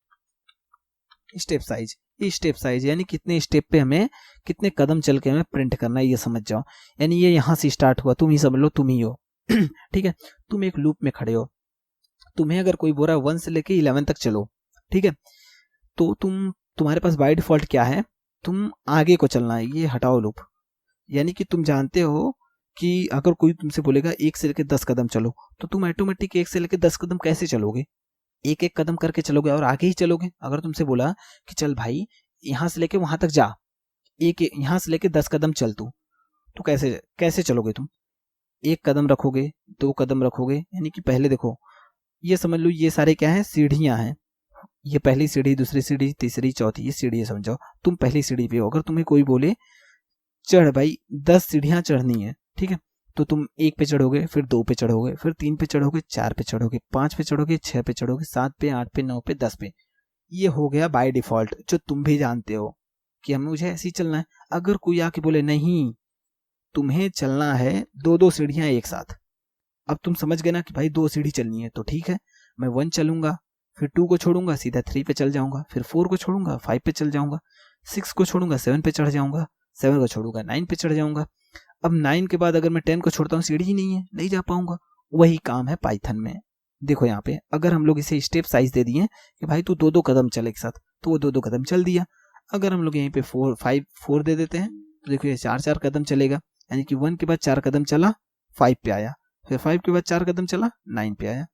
स्टेप साइज। ये स्टेप साइज यानी कितने स्टेप पे हमें, कितने कदम चल के हमें प्रिंट करना है, ये समझ जाओ। यानी ये यहाँ से स्टार्ट हुआ, तुम ही समझ लो, तुम ही हो। ठीक है, तुम एक लूप में खड़े हो, तुम्हें अगर कोई बोल रहा है 1 से लेके 11 तक चलो, ठीक है, तो तुम्हारे पास बाय डिफॉल्ट क्या है, तुम आगे को चलना है, ये हटाओ लूप, यानी कि तुम जानते हो कि अगर कोई तुमसे बोलेगा 1 से लेके 10 कदम चलो, तो तुम ऑटोमेटिक 1 से लेके 10 कदम कैसे चलोगे, एक एक कदम करके चलोगे और आगे ही चलोगे। अगर तुमसे बोला कि चल भाई यहां से लेके वहां तक जा, यहां से लेके 10 कदम चल तू, तो कैसे कैसे चलोगे तुम, 1 कदम रखोगे, 2 कदम रखोगे, यानी कि पहले देखो ये समझ लो ये सारे क्या है, सीढ़ियां हैं, ये पहली सीढ़ी, दूसरी सीढ़ी, तीसरी, चौथी, ये सीढ़ी समझो, तुम पहली सीढ़ी पे हो। अगर तुम्हें कोई बोले चढ़ भाई 10 सीढ़ियां चढ़नी है, ठीक है, तो तुम 1 पे चढ़ोगे, फिर 2 पे चढ़ोगे, फिर 3 पे चढ़ोगे, 4 पे चढ़ोगे, 5 पे चढ़ोगे, 6 पे चढ़ोगे, 7 पे, 8 पे, 9 पे, 10 पे। ये हो गया बाय डिफॉल्ट, जो तुम भी जानते हो कि हमें मुझे ऐसे ही चलना है। अगर कोई आके बोले नहीं तुम्हें चलना है 2-2 सीढ़ियां एक साथ, अब तुम समझ गए ना कि भाई 2 सीढ़ी चलनी है, तो ठीक है, मैं 1 चलूंगा, फिर 2 को छोड़ूंगा, सीधा 3 पे चल जाऊंगा, फिर 4 को छोड़ूंगा, 5 पे चल जाऊंगा, 6 को छोड़ूंगा, 7 पे चढ़ जाऊंगा, 7 को छोड़ूंगा, 9 पे चढ़ जाऊंगा। अब 9 के बाद अगर मैं 10 को छोड़ता हूँ, सीढ़ी ही नहीं है, नहीं जा पाऊंगा। वही काम है पाइथन में। देखो यहाँ पे अगर हम लोग इसे स्टेप साइज दे दिए कि भाई तू 2-2 कदम चल एक साथ, तो वो 2-2 कदम चल दिया। अगर हम लोग यहीं पे 4 दे देते हैं, तो देखो ये 4-4 कदम चलेगा, यानी कि 1 के बाद 4 कदम चला, 5 पे आया, फिर 5 के बाद 4 कदम चला, 9 पे आया।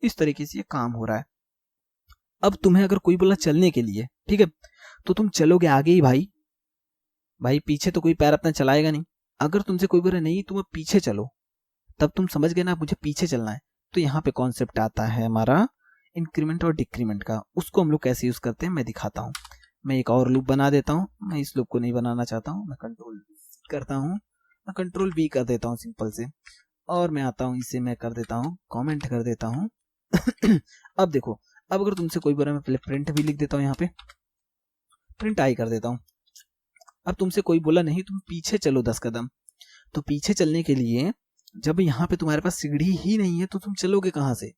इस तरीके से ये काम हो रहा है। अब तुम्हें अगर कोई बोला चलने के लिए, ठीक है, तो तुम चलोगे आगे ही भाई, भाई पीछे तो कोई पैर अपना चलाएगा नहीं। अगर तुमसे कोई बोले नहीं तुम पीछे चलो, तब तुम समझ गए ना मुझे पीछे चलना है। तो यहाँ पे कॉन्सेप्ट आता है हमारा इंक्रीमेंट और डिक्रीमेंट का। उसको हम लोग कैसे यूज करते हैं मैं दिखाता हूँ। मैं एक और लूप बना देता हूँ, मैं इस लूप को नहीं बनाना चाहता हूँ, मैं कंट्रोल करता हूँ, मैं कंट्रोल V कर देता हूँ सिंपल से, और मैं आता हूँ इसे मैं कर देता हूँ कमेंट कर देता हूँ। अब देखो, अब अगर तुमसे कोई बोला, मैं पहले प्रिंट भी लिख देता हूँ, यहाँ पे प्रिंट आई कर देता हूँ। अब तुमसे कोई बोला नहीं तुम पीछे चलो 10 कदम, तो पीछे चलने के लिए जब यहाँ पे तुम्हारे पास सीढ़ी ही नहीं है तो तुम चलोगे कहाँ से?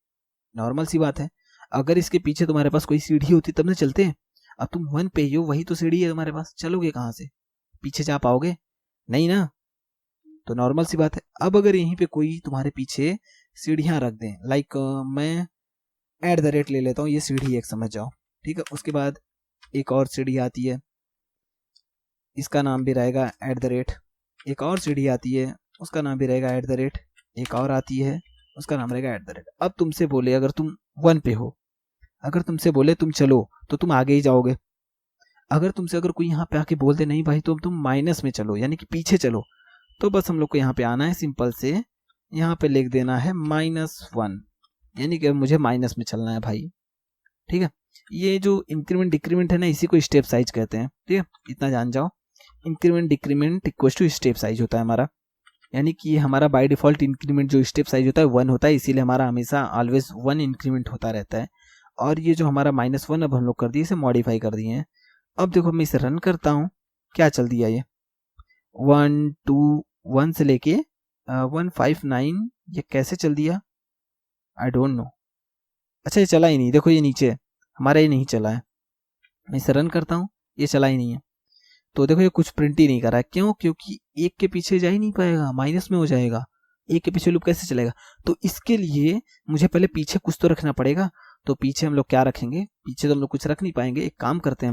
नॉर्मल सी बात है। अगर इसके पीछे तुम्हारे पास कोई सीढ़ी होती तब ना चलते हैं। अब तुम 1 पे ही हो, वही तो सीढ़ी है तुम्हारे पास, चलोगे कहाँ से? पीछे जा पाओगे नहीं ना, तो नॉर्मल सी बात है। अब अगर यहीं पे कोई तुम्हारे पीछे सीढ़ियां रख दें, लाइक मैं @ ले लेता हूँ, ये सीढ़ी एक समझ जाओ, ठीक है। उसके बाद एक और सीढ़ी आती है, इसका नाम भी रहेगा @ एक और सीढ़ी आती है, उसका नाम भी रहेगा @ एक और आती है, उसका नाम रहेगा @ अब तुमसे बोले अगर तुम 1 पे हो, अगर तुमसे बोले तुम चलो तो तुम आगे ही जाओगे। अगर तुमसे अगर कोई यहाँ पे आके बोल दे नहीं भाई तुम माइनस में चलो, यानी कि पीछे चलो, तो बस हम लोग को यहाँ पे आना है, सिंपल से यहाँ पे लिख देना है -1, यानी कि मुझे माइनस में चलना है भाई, ठीक है। ये जो इंक्रीमेंट डिक्रीमेंट है ना, इसी को स्टेप साइज कहते हैं, ठीक है, इतना जान जाओ। Increment decrement equal to step size होता है हमारा, यानी कि हमारा बाय डिफॉल्ट इंक्रीमेंट जो स्टेप साइज होता है 1 होता है, इसीलिए हमारा हमेशा ऑलवेज 1 इंक्रीमेंट होता रहता है। और ये जो हमारा -1 अब हम लोग कर दिए, इसे मॉडिफाई कर दिए हैं। अब देखो मैं इसे रन करता हूँ, क्या चल दिया ये 1 2 1 से लेके 159, ये कैसे चल दिया आई डोंट नो। अच्छा ये चला ही नहीं, देखो ये नीचे हमारा ये नहीं चला है। मैं इसे रन करता हूँ, ये चला ही नहीं है। तो देखो ये कुछ प्रिंट ही नहीं कर रहा है, क्यों? क्योंकि एक के पीछे जा ही नहीं पाएगा, माइनस में हो जाएगा, एक के पीछे लूप कैसे चलेगा? तो इसके लिए मुझे पहले पीछे कुछ तो रखना पड़ेगा। तो पीछे हम लोग क्या रखेंगे? पीछे तो हम लोग कुछ रख नहीं पाएंगे। एक काम करते हैं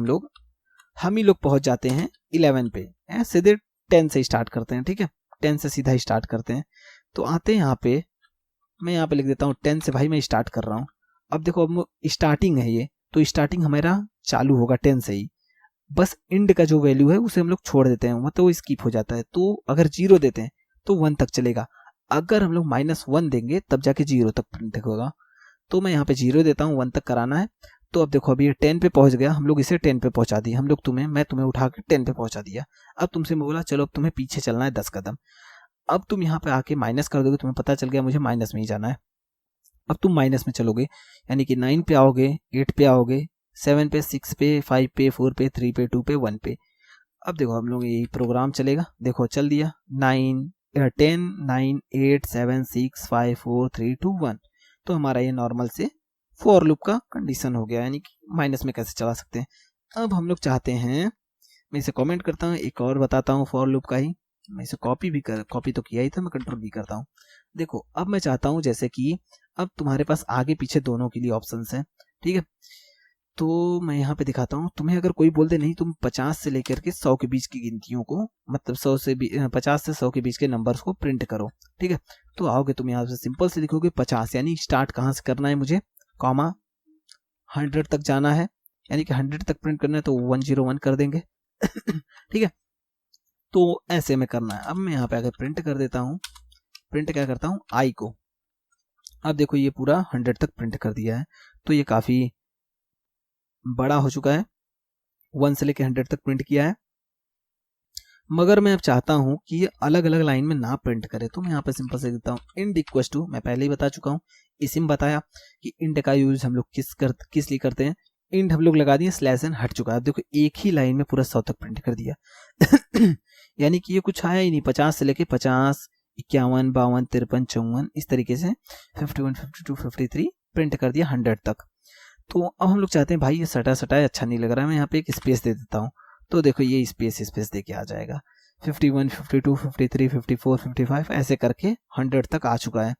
हम ही लोग पहुंच जाते हैं 11 पे, सीधे 10 से स्टार्ट करते हैं, ठीक है, 10 से सीधा स्टार्ट करते हैं। तो आते हैं यहाँ पे, मैं यहाँ पे लिख देता हूँ 10 से भाई मैं स्टार्ट कर रहा हूँ। अब देखो अब स्टार्टिंग है ये, तो स्टार्टिंग हमारा चालू होगा 10 से ही, बस एंड का जो वैल्यू है उसे हम लोग छोड़ देते हैं, मतलब वो स्किप हो जाता है। तो अगर 0 देते हैं तो 1 तक चलेगा, अगर हम लोग -1 देंगे तब जाके 0 तक प्रिंट होगा। तो मैं यहाँ पे 0 देता हूँ, 1 तक कराना है। तो अब देखो अभी ये 10 पे पहुंच गया, हम लोग इसे 10 पे पहुंचा दिए, हम लोग मैं तुम्हें उठा के 10 पे पहुंचा दिया। अब तुमसे मैं बोला चलो अब तुम्हें पीछे चलना है 10 कदम। अब तुम यहाँ पे आके माइनस कर दोगे, तुम्हें पता चल गया मुझे माइनस में ही जाना है। अब तुम माइनस में चलोगे, यानी कि 9 पे आओगे, 8 पे आओगे, 7 पे, 6 पे, 5 पे, 4 पे, 3 पे, 2 पे, 1 पे। अब देखो हम लोग यही प्रोग्राम चलेगा, देखो चल दिया 10 9 8 7 6 5 4 3 2 1। तो हमारा ये नॉर्मल से फॉर लूप का कंडीशन हो गया, यानी कि माइनस में कैसे चला सकते हैं। अब हम लोग चाहते हैं, मैं इसे कमेंट करता हूँ, एक और बताता हूँ फॉर लूप का ही, मैं इसे कॉपी तो किया ही था, मैं कंट्रोल भी करता हूँ। देखो अब मैं चाहता हूँ जैसे कि अब तुम्हारे पास आगे पीछे दोनों के लिए ऑप्शंस हैं, ठीक है। तो मैं यहाँ पे दिखाता हूँ, तुम्हें अगर कोई बोल दे नहीं तुम 50 से लेकर के 100 के बीच की गिनतियों को, मतलब 50 से 100 के बीच के नंबर्स को प्रिंट करो, ठीक है। तो आओगे तुम यहाँ से सिंपल से लिखोगे 50, यानी स्टार्ट कहाँ से करना है मुझे, कॉमा 100 तक जाना है, यानी कि 100 तक प्रिंट करना है, तो 101 कर देंगे। ठीक है, तो ऐसे में करना है। अब मैं यहाँ पे अगर प्रिंट कर देता हूँ, प्रिंट क्या करता हूँ आई को, अब देखो ये पूरा 100 तक प्रिंट कर दिया है। तो ये काफी बड़ा हो चुका है, 1 से लेकर 100 तक प्रिंट किया है। मगर मैं अब चाहता हूं कि ये अलग अलग लाइन में ना प्रिंट करे, तो मैं यहाँ पे सिंपल से देता हूँ इंड इक्वल टू, मैं पहले ही बता चुका हूँ, इसी में बताया कि इंड का यूज हम लोग किस लिए करते हैं। इंड हम लोग लगा दिए, /n हट चुका है। देखो एक ही लाइन में पूरा 100 तक प्रिंट कर दिया। यानी कि ये कुछ आया ही नहीं, 50 से लेके 50 51 52 53 54 इस तरीके से 51 52 53 प्रिंट कर दिया 100 तक। तो अब हम लोग चाहते हैं भाई ये सटा सटा अच्छा नहीं लग रहा है, मैं यहाँ पे एक स्पेस दे देता हूँ। तो देखो ये स्पेस दे के आ जाएगा, 51 52 53 54 55 ऐसे करके 100 तक आ चुका है।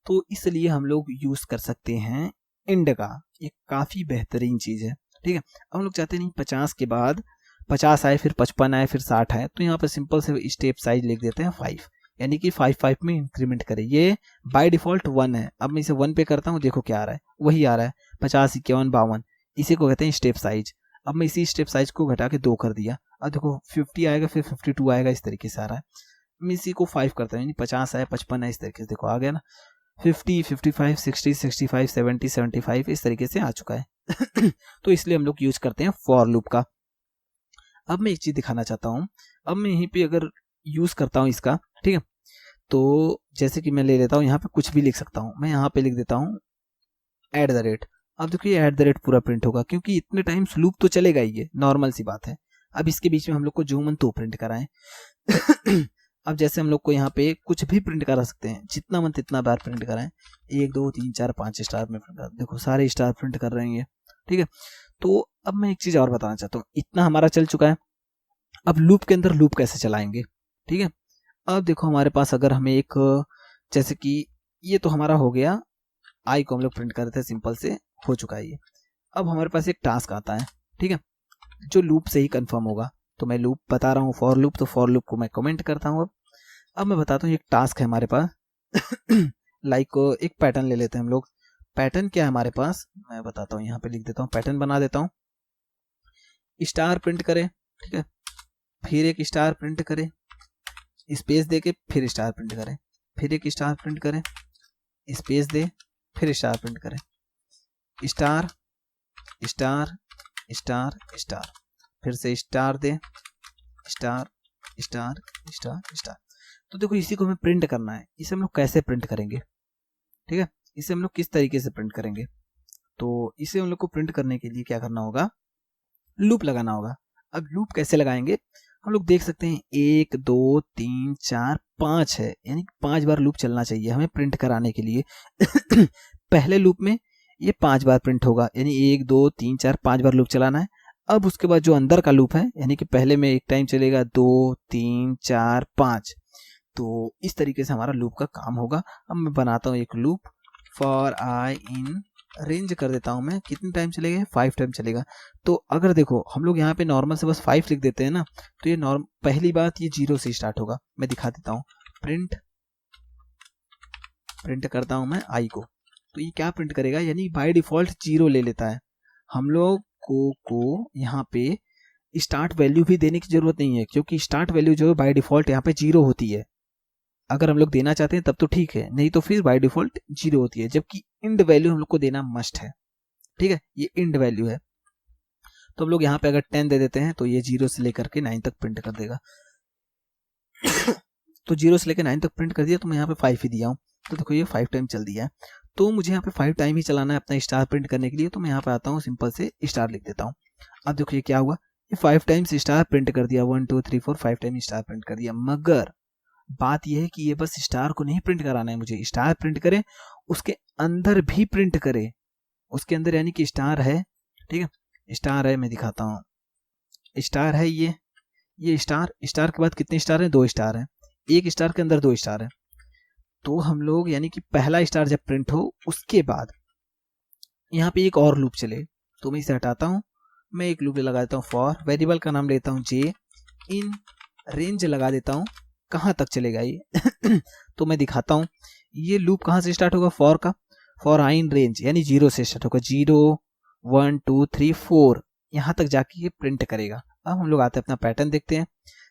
तो इसलिए हम लोग यूज कर सकते हैं इंड का, ये काफी बेहतरीन चीज है, ठीक है। अब हम लोग चाहते नहीं 50 के बाद 50 आए, फिर 55 आए, फिर 60 आए, तो यहाँ पे सिंपल से स्टेप साइज लिख देते हैं 5, यानी कि 5 में इंक्रीमेंट करें। ये बाय डिफॉल्ट 1 है, अब मैं इसे 1 पे करता हूँ, देखो क्या आ रहा है, वही आ रहा है 50 51 52, इसी को कहते हैं स्टेप साइज। अब मैं इसी स्टेप साइज को घटा के 2 कर दिया। अब देखो 50 आएगा, फिर 52 आएगा, इस तरीके से आ रहा है। मैं इसी को 5 करता हूँ, 50 है, 55 है, इस तरीके से देखो आ गया ना, 50, 55, 60, 65, 70, 75 इस तरीके से आ चुका है। तो इसलिए हम लोग यूज करते हैं फॉर लूप का। अब मैं एक चीज दिखाना चाहता हूँ, अब मैं यहीं पे अगर यूज करता हूँ इसका, ठीक है, तो जैसे कि मैं ले लेता हूँ यहाँ पे कुछ भी लिख सकता हूँ, मैं यहाँ पे लिख देता हूँ @ अब देखो ये @ पूरा प्रिंट होगा, क्योंकि इतने टाइम्स लूप तो चलेगा ही, ये नॉर्मल सी बात है। अब इसके बीच में हम लोग को जो मन तो प्रिंट कराएं। अब जैसे हम लोग को यहाँ पे कुछ भी प्रिंट करा सकते हैं, जितना मन तितना बार प्रिंट कराएं, 1 2 3 4 5 स्टार में प्रिंट कर, देखो सारे स्टार प्रिंट कर रहे हैं ये, ठीक है। तो अब मैं एक चीज और बताना चाहता हूँ, इतना हमारा चल चुका है, अब लूप के अंदर लूप कैसे चलाएंगे, ठीक है। अब देखो हमारे पास अगर हमें एक, जैसे कि ये तो हमारा हो गया, आई को हम लोग प्रिंट कर रहे थे, सिंपल से हो चुका है ये। अब हमारे पास एक टास्क आता है, ठीक है, जो लूप से ही कंफर्म होगा। तो मैं लूप बता रहा हूँ फॉर लूप, तो फॉर लूप को मैं कमेंट करता हूँ। अब मैं बताता हूँ एक टास्क है हमारे पास। लाइक एक पैटर्न ले लेते हैं हम लोग। पैटर्न क्या है हमारे पास, मैं बताता हूँ, यहाँ पे लिख देता हूँ, पैटर्न बना देता हूँ, स्टार प्रिंट करे, ठीक है, फिर एक स्टार प्रिंट करे, स्पेस दे के फिर स्टार प्रिंट करे, फिर एक स्टार प्रिंट करे, स्पेस दे, फिर स्टार प्रिंट करे, स्टार स्टार स्टार स्टार, फिर से स्टार दे, स्टार स्टार स्टार स्टार। तो देखो इसी को हमें प्रिंट करना है। इसे हम लोग कैसे प्रिंट करेंगे, ठीक है, इसे हम लोग किस तरीके से प्रिंट करेंगे। तो इसे हम लोग को प्रिंट करने के लिए क्या करना होगा, लूप लगाना होगा। अब लूप कैसे लगाएंगे, हम लोग देख सकते हैं 1 2 3 4 5 है, यानी 5 बार लूप चलना चाहिए हमें प्रिंट कराने के लिए। पहले लूप में ये 5 बार प्रिंट होगा, यानी 1 2 3 4 5 बार लूप चलाना है। अब उसके बाद जो अंदर का लूप है, यानी कि पहले में एक टाइम चलेगा 2 3 4 5, तो इस तरीके से हमारा लूप का काम होगा। अब मैं बनाता हूँ एक loop, for I in range कर देता हूँ मैं, कितने टाइम चलेगा, 5 टाइम चलेगा। तो अगर देखो हम लोग यहाँ पे नॉर्मल से बस 5 लिख देते हैं ना, तो ये पहली बात ये 0 से स्टार्ट होगा। मैं दिखा देता हूँ, प्रिंट करता हूँ मैं आई को, तो ये क्या प्रिंट करेगा, यानी बाय डिफॉल्ट 0 ले लेता है। हम लोग को यहाँ पे स्टार्ट वैल्यू भी देने की जरूरत नहीं है, क्योंकि स्टार्ट वैल्यू जो है बाय डिफॉल्ट यहाँ पे 0 होती है। अगर हम लोग देना चाहते हैं तब तो ठीक है, नहीं तो फिर बाय डिफॉल्ट 0 होती है, जबकि इंड वैल्यू हम लोग को देना मस्ट है, ठीक है, ये इंड वैल्यू है। तो हम लोग यहाँ पे अगर 10 दे देते हैं तो ये 0 से लेकर के 9 तक प्रिंट कर देगा। तो 0 से लेकर 9 तक प्रिंट कर दिया, तो मैं यहाँ पे 5 ही दिया हूँ, तो देखो ये 5 टाइम चल दिया है। तो मुझे यहाँ पे 5 टाइम ही चलाना है अपना स्टार प्रिंट करने के लिए, तो मैं यहाँ पे आता हूँ, सिंपल से स्टार लिख देता हूँ। अब देखो ये क्या हुआ, ये 5 टाइम्स स्टार प्रिंट कर दिया, 1 2 3 4 5 टाइम स्टार प्रिंट कर दिया। मगर बात यह है कि ये बस स्टार को नहीं प्रिंट कराना है मुझे, स्टार प्रिंट करे, उसके अंदर भी प्रिंट करे, उसके अंदर यानी कि स्टार है, ठीक है, स्टार है, मैं दिखाता हूँ, स्टार है ये स्टार के बाद कितने स्टार हैं, 2 स्टार हैं, एक स्टार के अंदर 2 स्टार है। तो हम लोग यानी कि पहला स्टार जब प्रिंट हो उसके बाद यहाँ पे एक और लूप चले, तो मैं इसे हटाता हूँ, मैं एक लूप लगा देता हूँ फॉर, वेरिएबल का नाम लेता हूँ जे, इन रेंज लगा देता हूँ, कहाँ तक चलेगा ये। तो मैं दिखाता हूँ, ये लूप कहाँ से स्टार्ट होगा, फॉर का, फॉर आई इन रेंज, यानी 0 से स्टार्ट होगा, 0 1 2 3 4 यहाँ तक जाके ये प्रिंट करेगा। अब हम लोग आते हैं अपना पैटर्न देखते हैं।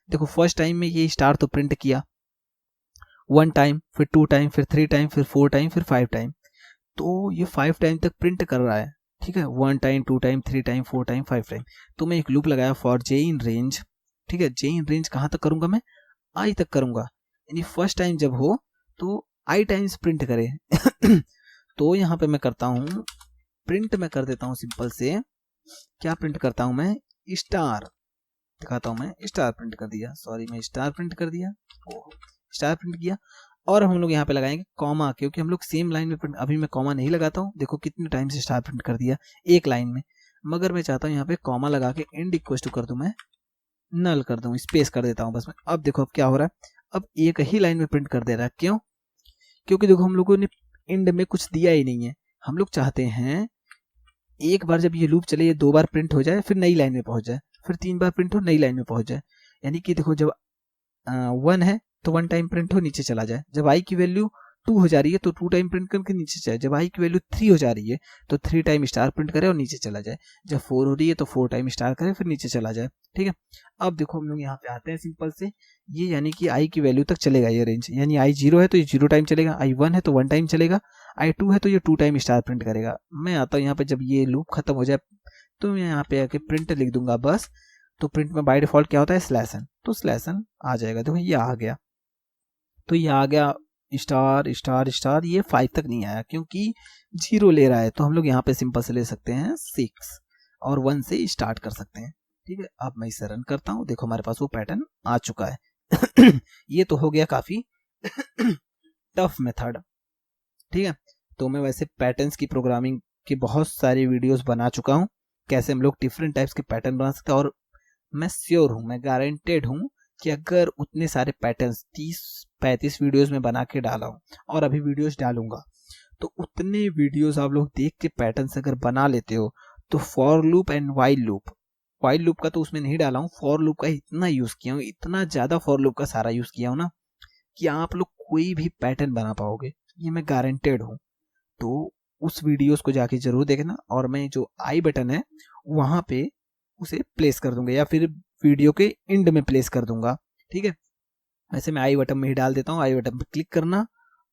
देखो फर्स्ट टाइम में ये स्टार तो प्रिंट किया 1 टाइम, फिर 2 टाइम, फिर 3 टाइम, फिर 4 टाइम, फिर 5 टाइम, तो ये 5 टाइम तक प्रिंट कर रहा है, ठीक है, 1 time 2 time 3 time 4 time 5 time. तो मैं एक लूप लगाया फॉर जे इन रेंज, ठीक है, जे इन रेंज कहाँ तक करूंगा, मैं आई तक करूंगा, यानी फर्स्ट टाइम जब हो तो आई टाइम्स प्रिंट करे। तो यहाँ पे मैं करता हूँ प्रिंट, मैं कर देता हूँ सिंपल से, क्या प्रिंट करता हूँ मैं, स्टार दिखाता हूँ, मैं स्टार प्रिंट कर दिया, सॉरी मैं स्टार प्रिंट कर दिया, स्टार प्रिंट किया। और हम लोग यहाँ पे लगाएंगे कॉमा, क्योंकि हम लोग सेम लाइन में प्रिंट, अभी मैं कॉमा नहीं लगाता हूँ, देखो कितने टाइम से स्टार प्रिंट कर दिया एक लाइन में, मगर मैं चाहता हूँ यहाँ पे कॉमा लगा के एंड इक्वल टू कर दूं, मैं नल कर दूं, स्पेस कर देता हूँ बस मैं। अब देखो अब क्या हो रहा है, अब एक ही लाइन में प्रिंट कर दे रहा है, क्यों, क्योंकि देखो हम लोगों ने एंड में कुछ दिया ही नहीं है। हम लोग चाहते हैं एक बार जब ये लूप चले, ये 2 बार प्रिंट हो जाए, फिर नई लाइन में पहुंच जाए, फिर 3 बार प्रिंट हो, नई लाइन में पहुंच जाए, यानी कि देखो जब 1 है तो 1 टाइम प्रिंट हो, नीचे चला जाए, जब आई की वैल्यू 2 हो जा रही है तो 2 टाइम प्रिंट करके नीचे जाए, जब i की वैल्यू 3 हो जा रही है तो 3 टाइम स्टार प्रिंट करे और नीचे चला जाए, जब 4 हो रही है तो 4 टाइम स्टार करे फिर नीचे चला जाए। ठीक है, अब देखो हम लोग यहाँ पे आते हैं सिंपल से, ये यानी कि i की वैल्यू तक चलेगा ये रेंज, यानी i 0 है तो ये 0 टाइम चलेगा, i 1 है तो 1 टाइम चलेगा, i 2 है तो ये 2 टाइम स्टार प्रिंट करेगा। मैं आता हूँ यहाँ पे, जब ये लूप खत्म हो जाए तो मैं यहाँ पे आके प्रिंट लिख दूंगा बस, तो प्रिंट में बाय डिफॉल्ट क्या होता है /n, तो /n आ जाएगा। देखो ये आ गया, तो ये आ गया स्टार स्टार स्टार, ये 5 तक नहीं आया क्योंकि 0 ले रहा है, तो हम लोग यहाँ पे सिंपल से ले सकते हैं 6 और 1 से स्टार्ट कर सकते हैं। ठीक है, अब मैं इसे रन करता हूँ, देखो हमारे पास वो पैटर्न आ चुका है। ये तो हो गया काफी टफ मेथड। ठीक है, तो मैं वैसे पैटर्न्स की प्रोग्रामिंग के बहुत सारे वीडियोस बना चुका हूँ, कैसे हम लोग डिफरेंट टाइप्स के पैटर्न बना सकते हैं, और मैं श्योर हूँ, मैं गारंटेड हूँ कि अगर उतने सारे पैटर्न्स 30-35 वीडियोस में बना के डाला हूँ और अभी वीडियोस डालूंगा, तो उतने वीडियोस आप लोग देख के पैटर्न्स अगर बना लेते हो तो for loop and while loop का तो उसमें नहीं डाला हूँ, फॉर लूप का इतना यूज किया हूँ, इतना ज्यादा फॉर लूप का सारा यूज किया हूँ ना कि आप लोग कोई भी पैटर्न बना पाओगे, ये मैं गारंटेड हूँ। तो उस वीडियोस को जाके जरूर देखना, और मैं जो आई बटन है वहां पे उसे प्लेस कर दूंगा या फिर वीडियो के एंड में प्लेस कर दूंगा। ठीक है, वैसे मैं आई बटन में ही डाल देता हूँ, आई बटन पे क्लिक करना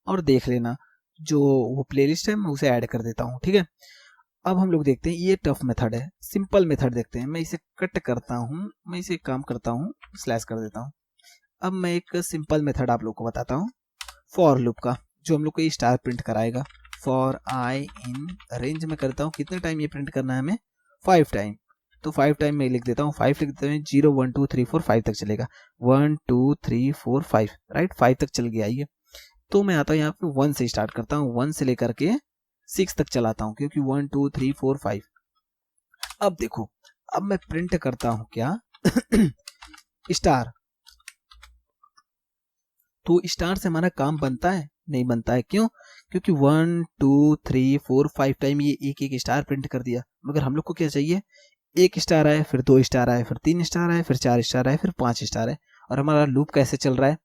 और देख लेना, जो वो प्लेलिस्ट है मैं उसे ऐड कर देता हूँ। ठीक है, अब हम लोग देखते हैं, ये टफ मेथड है, सिंपल मेथड देखते हैं। मैं इसे कट करता हूँ, मैं इसे काम करता हूँ, स्लैश कर देता हूँ। अब मैं एक सिंपल मेथड आप लोग को बताता हूँ फॉर लूप का, जो हम लोग को स्टार प्रिंट कराएगा। फॉर आई इन रेंज में करता हूँ, कितने टाइम ये प्रिंट करना है हमें 5 टाइम, तो 5 टाइम में लिख देता हूँ, 5 लिख देता हूँ, 0 1 2 3 4 5 तक चलेगा, 1 2 3 4 5 राइट, 5 तक चल गया ये। तो मैं आता हूँ यहाँ पे 1 से स्टार्ट करता हूँ, 1 से लेकर के 6 तक चलाता हूँ, क्योंकि 1 2 3 4 5। अब देखो, अब मैं प्रिंट करता हूँ क्या स्टार, तो स्टार से हमारा काम बनता है नहीं बनता है, क्यों? क्योंकि 1 2 3 4 5 टाइम ये एक एक स्टार प्रिंट कर दिया, मगर हम लोग को क्या चाहिए, 1 स्टार आए, फिर 2 स्टार आए, फिर 3 स्टार आए, फिर 4 स्टार आए, फिर 5 स्टार आए। और हमारा लूप कैसे चल रहा है,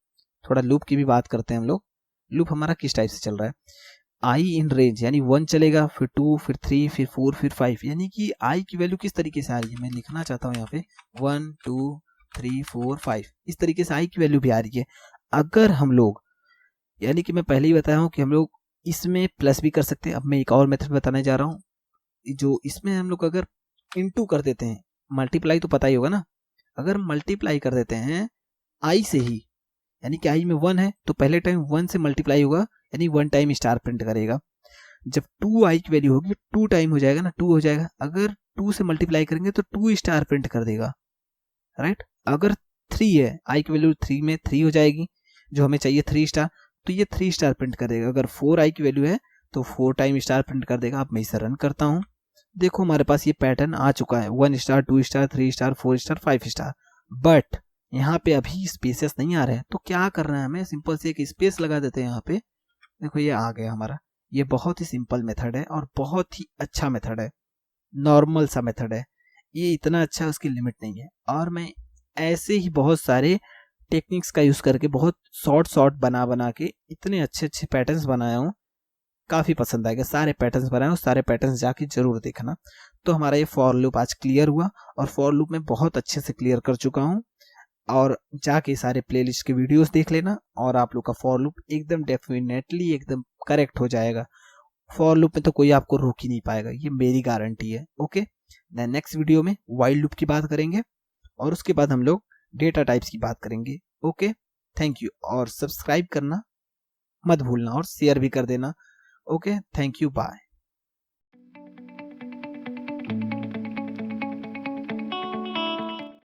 थोड़ा लूप की भी बात करते हैं हम लोग। लूप हमारा किस टाइप से चल रहा है, आई इन रेंज यानी 1 चलेगा, फिर 2, फिर 3, फिर 4, फिर 5, यानी कि आई की वैल्यू किस तरीके से आ रही है, मैं लिखना चाहता हूँ यहाँ पे 1 2 3 4 5, इस तरीके से आई की वैल्यू भी आ रही है। अगर हम लोग, यानी कि मैं पहले ही बताया हूँ कि हम लोग इसमें प्लस भी कर सकते हैं। अब मैं एक और मेथड बताने जा रहा हूँ, जो इसमें हम लोग अगर इनटू कर देते हैं, मल्टीप्लाई तो पता ही होगा ना, अगर मल्टीप्लाई कर देते हैं आई से ही, यानी कि आई में 1 है तो पहले टाइम 1 से मल्टीप्लाई होगा, यानी 1 टाइम स्टार प्रिंट करेगा। जब 2 आई की वैल्यू होगी 2 टाइम हो जाएगा ना, 2 हो जाएगा, अगर 2 से मल्टीप्लाई करेंगे तो 2 स्टार प्रिंट कर देगा, राइट। अगर 3 है, आई की वैल्यू 3 में 3 हो जाएगी, जो हमें चाहिए 3 स्टार, तो ये 3 स्टार प्रिंट कर देगा। अगर 4 आई की वैल्यू है तो 4 टाइम स्टार प्रिंट कर देगा। अब मैं इसे रन करता हूँ, देखो हमारे पास ये पैटर्न आ चुका है, 1 star 2 star 3 star 4 star 5 star. But यहाँ पे अभी स्पेसेस नहीं आ रहे हैं, तो क्या करना है हमें, सिंपल से एक स्पेस लगा देते हैं यहाँ पे। देखो ये आ गया हमारा, ये बहुत ही सिंपल मेथड है और बहुत ही अच्छा मेथड है, नॉर्मल सा मेथड है, ये इतना अच्छा उसकी लिमिट नहीं है। और मैं ऐसे ही बहुत सारे टेक्निक्स का यूज करके बहुत शॉर्ट बना के इतने अच्छे अच्छे पैटर्न्स बनाया हूँ, काफी पसंद आएगा। सारे पैटर्न्स बनाए हूँ, सारे पैटर्न्स जाके जरूर देखना। तो हमारा ये फॉर लूप आज क्लियर हुआ, और फॉर लूप में बहुत अच्छे से क्लियर कर चुका हूँ, और जाके सारे प्लेलिस्ट के वीडियोस देख लेना, और आप लोग का फॉर लूप एकदम डेफिनेटली एकदम करेक्ट हो जाएगा। फॉर लूप में तो कोई आपको रोक ही नहीं पाएगा, ये मेरी गारंटी है। ओके, नेक्स्ट वीडियो में वाइल लूप की बात करेंगे, और उसके बाद हम लोग डेटा टाइप्स की बात करेंगे। ओके, थैंक यू, और सब्सक्राइब करना मत भूलना और शेयर भी कर देना। Okay, thank you, bye.